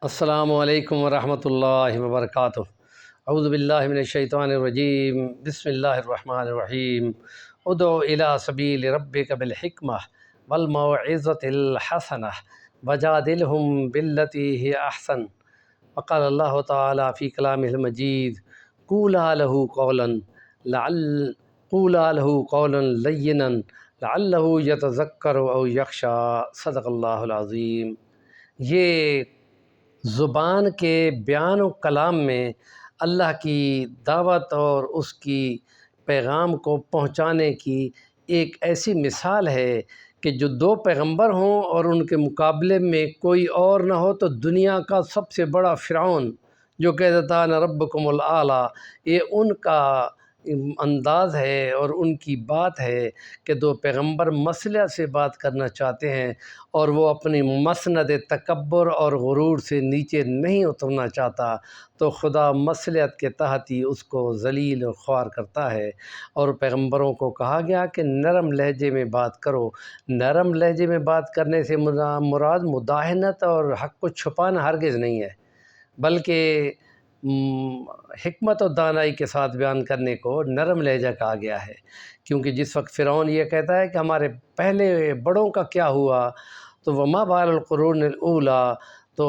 السلام علیکم ورحمۃ اللہ وبرکاتہ۔ اعوذ باللہ من الشیطان الرجیم، بسم اللہ الرحمن الرحیم۔ ادع الی سبیل ربک بالحکمہ والموعظۃ الحسنہ وجادلہم باللتی ہی احسن۔ وقال اللہ تعالیٰ فی کلامہ المجید قولا لہ قولا لینا لعلہ یتذکر او یخشی۔ صدق اللہ العظیم۔ یہ زبان کے بیان و کلام میں اللہ کی دعوت اور اس کی پیغام کو پہنچانے کی ایک ایسی مثال ہے کہ جو دو پیغمبر ہوں اور ان کے مقابلے میں کوئی اور نہ ہو تو دنیا کا سب سے بڑا فرعون جو کہتا تھا انا ربکم الاعلیٰ، یہ ان کا انداز ہے اور ان کی بات ہے کہ دو پیغمبر مسئلہ سے بات کرنا چاہتے ہیں اور وہ اپنی مسند تکبر اور غرور سے نیچے نہیں اترنا چاہتا، تو خدا مصلحت کے تحت ہی اس کو ذلیل و خوار کرتا ہے۔ اور پیغمبروں کو کہا گیا کہ نرم لہجے میں بات کرو۔ نرم لہجے میں بات کرنے سے مراد مداہنت اور حق کو چھپانا ہرگز نہیں ہے، بلکہ حکمت و دانائی کے ساتھ بیان کرنے کو نرم لہجہ کہا گیا ہے۔ کیونکہ جس وقت فرعون یہ کہتا ہے کہ ہمارے پہلے بڑوں کا کیا ہوا، تو وما بال القرون الاولیٰ، تو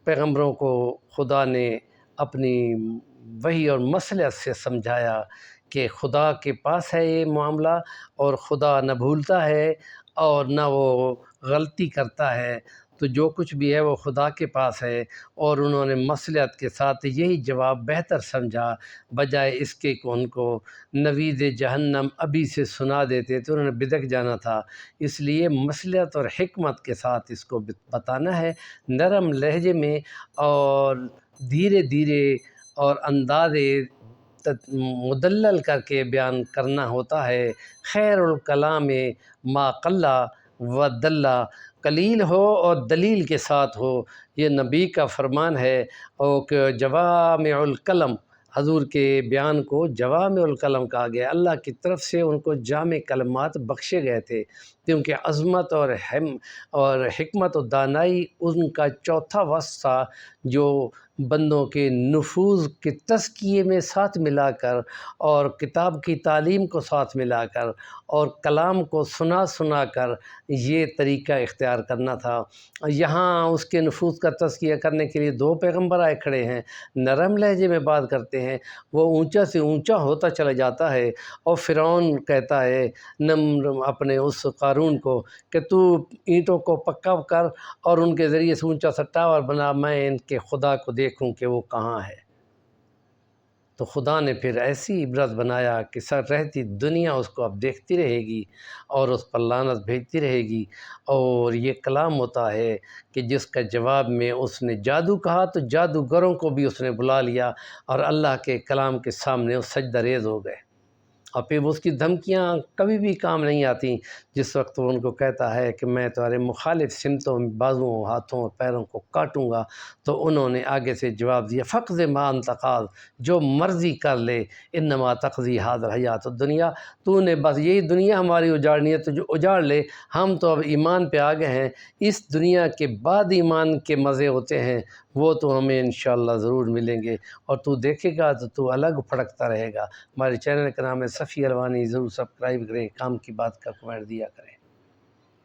پیغمبروں کو خدا نے اپنی وحی اور مصلحت سے سمجھایا کہ خدا کے پاس ہے یہ معاملہ، اور خدا نہ بھولتا ہے اور نہ وہ غلطی کرتا ہے، تو جو کچھ بھی ہے وہ خدا کے پاس ہے۔ اور انہوں نے مصلحت کے ساتھ یہی جواب بہتر سمجھا، بجائے اس کے کہ ان کو نوید جہنم ابھی سے سنا دیتے تو انہوں نے بدک جانا تھا۔ اس لیے مصلحت اور حکمت کے ساتھ اس کو بتانا ہے، نرم لہجے میں اور دھیرے دھیرے اور انداز مدلل کر کے بیان کرنا ہوتا ہے۔ خیر الکلام ما قل و دل، قلیل ہو اور دلیل کے ساتھ ہو، یہ نبی کا فرمان ہے۔ اور کہ جوامع الکلم، حضور کے بیان کو جوامع الکلم کہا گیا، اللہ کی طرف سے ان کو جامع کلمات بخشے گئے تھے، کیونکہ عظمت اور حکمت و دانائی ان کا چوتھا وصف تھا، جو بندوں کے نفوذ کے تزکیے میں ساتھ ملا کر اور کتاب کی تعلیم کو ساتھ ملا کر اور کلام کو سنا سنا کر یہ طریقہ اختیار کرنا تھا۔ یہاں اس کے نفوذ کا تزکیہ کرنے کے لیے دو پیغمبر آئے کھڑے ہیں، نرم لہجے میں بات کرتے ہیں، وہ اونچا سے اونچا ہوتا چلا جاتا ہے، اور فرعون کہتا ہے اپنے اس قارون کو کہ تو اینٹوں کو پکا کر اور ان کے ذریعے سے اونچا سا ٹاور بنا، میں ان کے خدا کو دیکھوں کہ وہ کہاں ہے۔ تو خدا نے پھر ایسی عبرت بنایا کہ سر رہتی دنیا اس کو اب دیکھتی رہے گی اور اس پر لعنت بھیجتی رہے گی۔ اور یہ کلام ہوتا ہے کہ جس کا جواب میں اس نے جادو کہا تو جادوگروں کو بھی اس نے بلا لیا اور اللہ کے کلام کے سامنے وہ سجدہ ریز ہو گئے۔ اور پھر اس کی دھمکیاں کبھی بھی کام نہیں آتیں، جس وقت وہ ان کو کہتا ہے کہ میں تمہارے مخالف سمتوں میں بازوؤں، ہاتھوں اور پیروں کو کاٹوں گا، تو انہوں نے آگے سے جواب دیا فقض ما انت قاض، جو مرضی کر لے، انما تقضی هذه الحیات الدنیا، تو نے بس یہی دنیا ہماری اجاڑنی ہے تو جو اجاڑ لے، ہم تو اب ایمان پہ آ گئے ہیں، اس دنیا کے بعد ایمان کے مزے ہوتے ہیں، وہ تو ہمیں انشاءاللہ ضرور ملیں گے، اور تو دیکھے گا تو الگ پھڑکتا رہے گا۔ ہمارے چینل کا نام ہے صفی الوانی، ضرور سبسکرائب کریں، کام کی بات کا کمنٹ دیا کریں۔